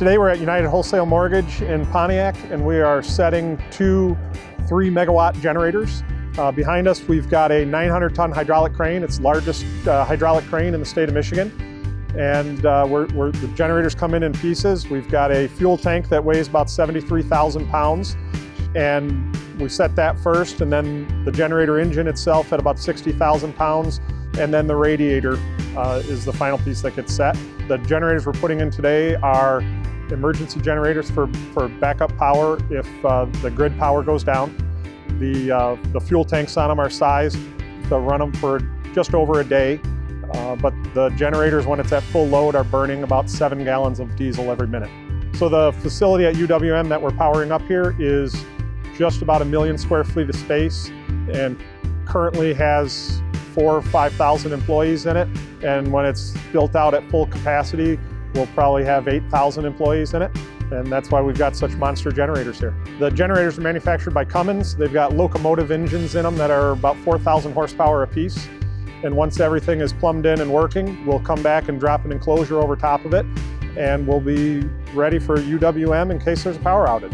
Today we're at United Wholesale Mortgage in Pontiac, and we are setting two 3-megawatt generators. Behind us we've got a 900-ton hydraulic crane. It's the largest hydraulic crane in the state of Michigan. And the generators come in pieces. We've got a fuel tank that weighs about 73,000 pounds. And we set that first, and then the generator engine itself at about 60,000 pounds. And then the radiator is the final piece that gets set. The generators we're putting in today are emergency generators for backup power if the grid power goes down. The fuel tanks on them are sized to run them for just over a day. But the generators, when it's at full load, are burning about 7 gallons of diesel every minute. So the facility at UWM that we're powering up here is just about 1 million square feet of space and currently has 4,000 or 5,000 employees in it. And when it's built out at full capacity, we'll probably have 8,000 employees in it. And that's why we've got such monster generators here. The generators are manufactured by Cummins. They've got locomotive engines in them that are about 4,000 horsepower apiece. And once everything is plumbed in and working, we'll come back and drop an enclosure over top of it, and we'll be ready for UWM in case there's a power outage.